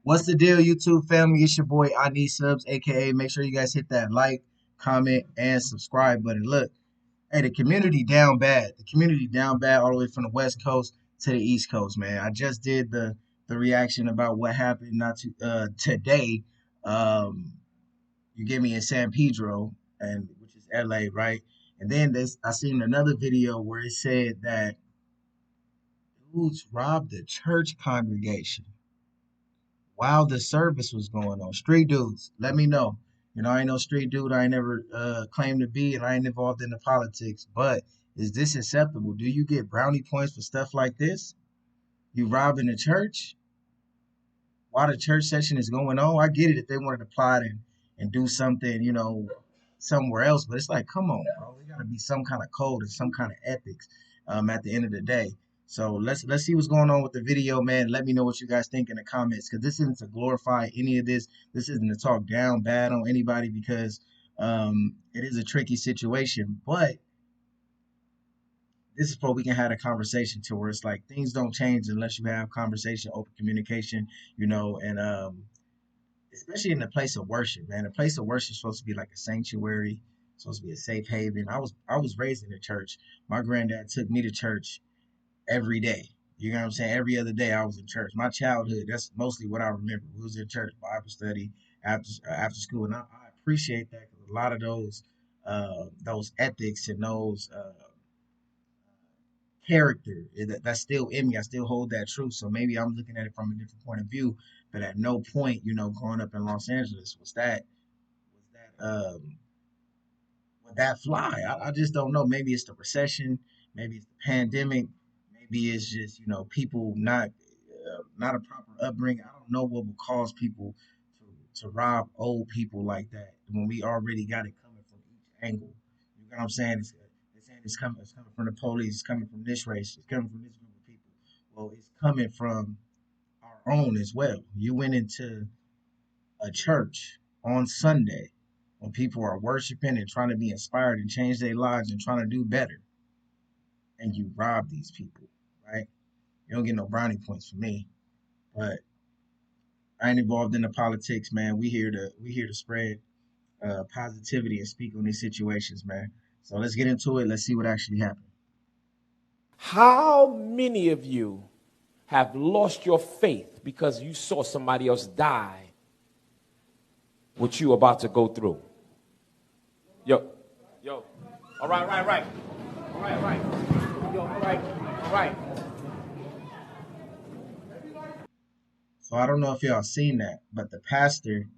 What's the deal, YouTube family? It's your boy, I Need Subs, aka make sure you guys hit that like, comment, and subscribe button. Look, hey, the community down bad. The community down bad all the way from the West Coast to the East Coast, man. I just did the reaction about what happened not to today. Um, you get me in San Pedro, and which is LA, right? And then this, I seen another video where it said that dudes robbed the church congregation while the service was going on. Street dudes, let me know. I ain't no street dude. I ain't never claimed to be, and I ain't involved in the politics. But is this acceptable? Do you get brownie points for stuff like this? You robbing the church while the church session is going on? I get it if they wanted to plot and do something, somewhere else. But it's like, come on, bro. There got to be some kind of code and some kind of ethics at the end of the day. So let's see what's going on with the video, man. Let me know what you guys think in the comments, because this isn't to glorify any of this. This isn't to talk down bad on anybody, because it is a tricky situation. But this is where we can have a conversation to where it's like things don't change unless you have conversation, open communication, and especially in the place of worship, man. The place of worship is supposed to be like a sanctuary, supposed to be a safe haven. I was raised in the church. My granddad took me to church every day. You know what I'm saying? Every other day I was in church. My childhood, that's mostly what I remember. We was in church, Bible study, after school, and I appreciate that, because a lot of those ethics and those character that's still in me. I still hold that truth. So maybe I'm looking at it from a different point of view. But at no point, growing up in Los Angeles, was that fly. I just don't know. Maybe it's the recession. Maybe it's the pandemic. Maybe it's just people not a proper upbringing. I don't know what would cause people to rob old people like that when we already got it coming from each angle. You know what I'm saying? It's saying it's coming from the police. It's coming from this race. It's coming from this group of people. Well, it's coming from our own as well. You went into a church on Sunday when people are worshiping and trying to be inspired and change their lives and trying to do better, and you rob these people, right? You don't get no brownie points from me, but I ain't involved in the politics, man. We here to spread positivity and speak on these situations, man. So let's get into it. Let's see what actually happened. How many of you have lost your faith because you saw somebody else die what you about to go through? Yo, yo. All right, right, right. All right, right. Yo, all right, all right. So I don't know if y'all seen that, but the pastor,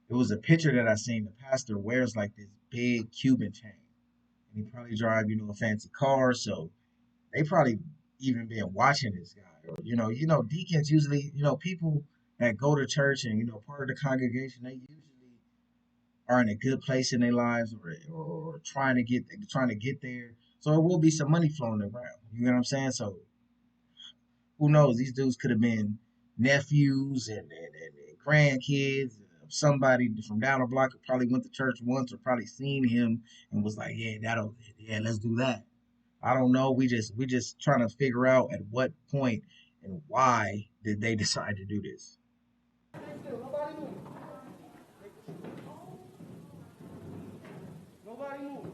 it was a picture that I seen. The pastor wears like this big Cuban chain, and he probably drive a fancy car. So they probably even been watching this guy. Or deacons usually, people that go to church and part of the congregation, they usually are in a good place in their lives, or trying to get there. So it will be some money flowing around. You know what I'm saying? So who knows? These dudes could have been nephews and grandkids of somebody from down the block who probably went to church once, or probably seen him and was like, yeah, let's do that. I don't know. We just trying to figure out at what point and why did they decide to do this. Nobody move.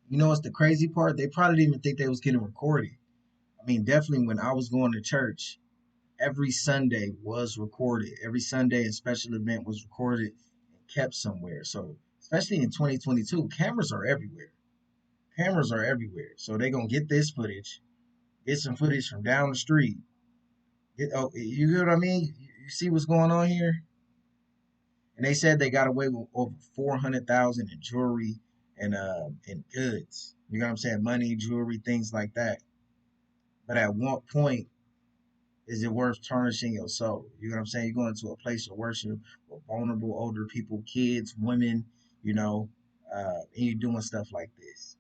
You know what's the crazy part? They probably didn't even think they was getting recorded. I mean, definitely when I was going to church, every Sunday was recorded. Every Sunday a special event was recorded and kept somewhere. So especially in 2022, cameras are everywhere. Cameras are everywhere. So they gonna get this footage, get some footage from down the street. You get what I mean? You see what's going on here? And they said they got away with over 400,000 in jewelry and goods. You know what I'm saying? Money, jewelry, things like that. But at what point is it worth tarnishing your soul? You know what I'm saying? You're going to a place of worship with vulnerable older people, kids, women, you know, and you're doing stuff like this.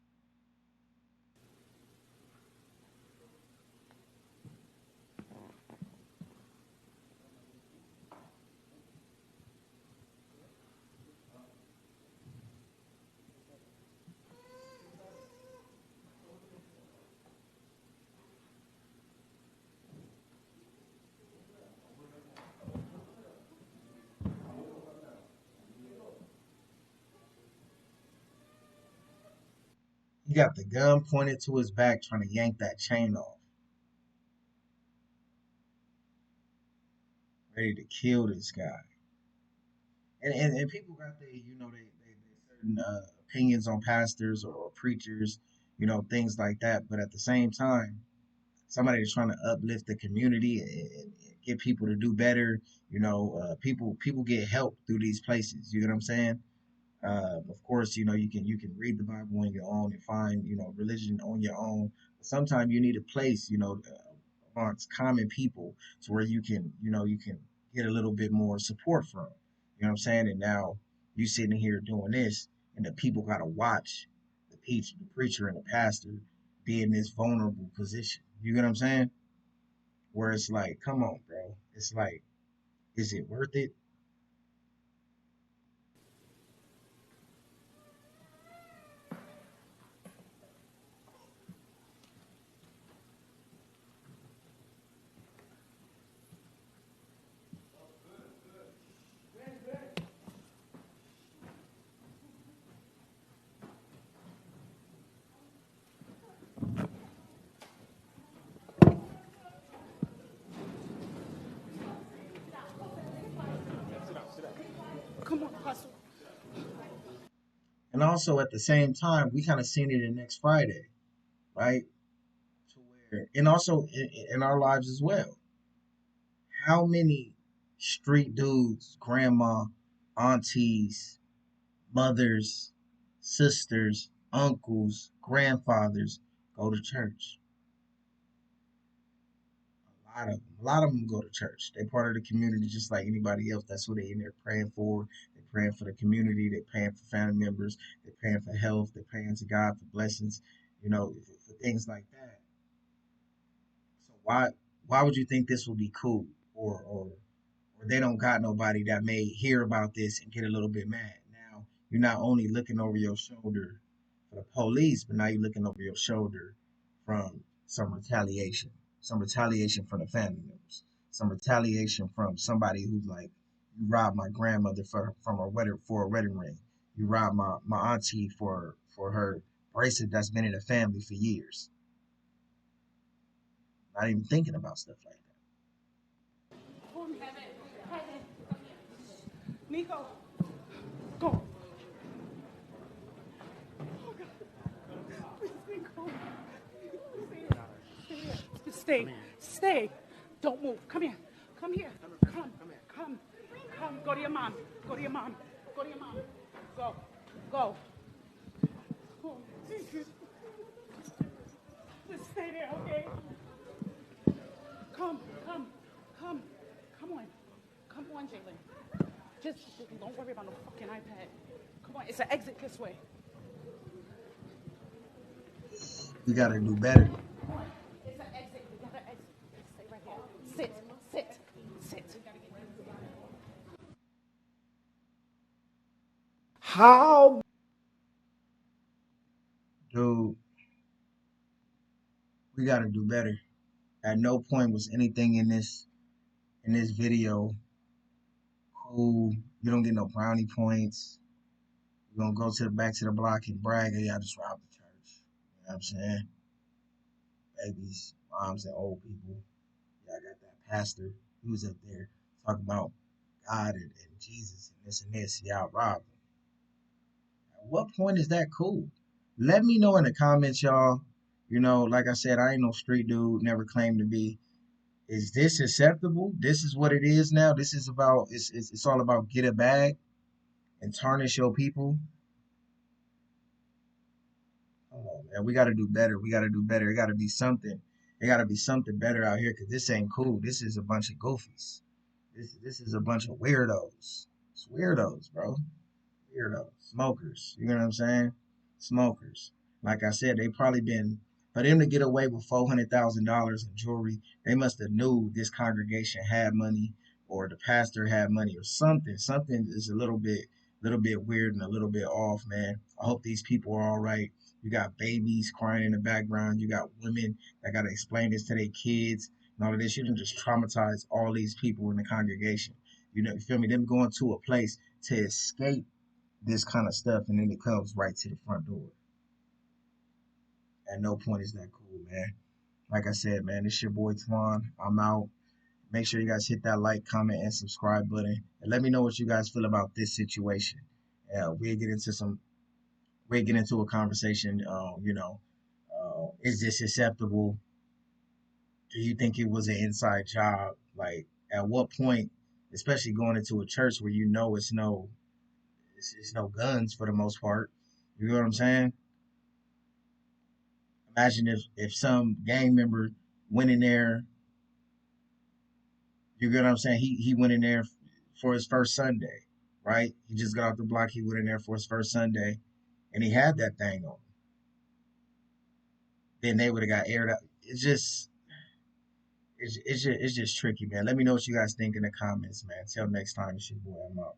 He got the gun pointed to his back, trying to yank that chain off, ready to kill this guy. And people got their, certain opinions on pastors or preachers, things like that. But at the same time, somebody that's trying to uplift the community and get people to do better. People get help through these places. You know what I'm saying? Of course, you can read the Bible on your own and find religion on your own. But sometimes you need a place, amongst common people, to where you can get a little bit more support from. You know what I'm saying? And now you sitting here doing this, and the people gotta watch the preacher and the pastor be in this vulnerable position. You get what I'm saying? Where it's like, come on, bro. It's like, is it worth it? Come on, hustle. And also at the same time, we kind of seen it in Next Friday, right? To where, and also in our lives as well. How many street dudes, grandma, aunties, mothers, sisters, uncles, grandfathers go to church? A lot of them go to church. They're part of the community just like anybody else. That's what they in there praying for. They're praying for the community. They're praying for family members. They're praying for health. They're praying to God for blessings, for things like that. So why would you think this would be cool? Or they don't got nobody that may hear about this and get a little bit mad. Now you're not only looking over your shoulder for the police, but now you're looking over your shoulder from some retaliation from the family members, some retaliation from somebody who's like, you robbed my grandmother for a wedding ring, you robbed my auntie for her bracelet that's been in the family for years. Not even thinking about stuff like that. Pull me. Nico, go. Oh, God. Please, Nico. Stay. Stay. Don't move. Come here. Come here. Come. Come. Come. Go to your mom. Go to your mom. Go to your mom. Go. Go. Oh, Jesus. Just stay there, okay? Come. Come. Come. Come on. Come on, Jalen. Just don't worry about no fucking iPad. Come on. It's an exit this way. We got to do better. Come on. It's an exit. We gotta exit. Stay right here. Sit. Sit. Sit. How Dude, we got to do better. At no point was anything in this video cool. You don't get no brownie points. You're gonna go to the back to the block and brag, hey, I just robbed the church. You know what I'm saying? Babies, moms, and old people. Yeah, I got that pastor. He was up there talking about God and Jesus and this and this. Yeah, I robbed him. At what point is that cool? Let me know in the comments, y'all. Like I said, I ain't no street dude, never claimed to be. Is this acceptable? This is what it is now. This is about it's all about get a bag and tarnish your people. Come on, man. We got to do better. We got to do better. It got to be something. There got to be something better out here because this ain't cool. This is a bunch of goofies. This is a bunch of weirdos. It's weirdos, bro. Weirdos. Smokers. You know what I'm saying? Smokers. Like I said, they probably been for them to get away with $400,000 in jewelry. They must have knew this congregation had money, or the pastor had money, or something. Something is little bit weird and a little bit off, man. I hope these people are all right. You got babies crying in the background. You got women that got to explain this to their kids and all of this. You can just traumatize all these people in the congregation. You know, you feel me? Them going to a place to escape this kind of stuff, and then it comes right to the front door. At no point is that cool, man. Like I said, man, it's your boy Twan. I'm out. Make sure you guys hit that like, comment, and subscribe button, and let me know what you guys feel about this situation. We'll get into a conversation. Is this acceptable? Do you think it was an inside job? Like, at what point, especially going into a church where you know it's no guns for the most part. You know what I'm saying? Imagine if some gang member went in there, you get what I'm saying? He went in there for his first Sunday, right? He just got off the block. He went in there for his first Sunday, and he had that thing on. Then they would have got aired out. It's just tricky, man. Let me know what you guys think in the comments, man. Till next time, it's your boy. I'm out.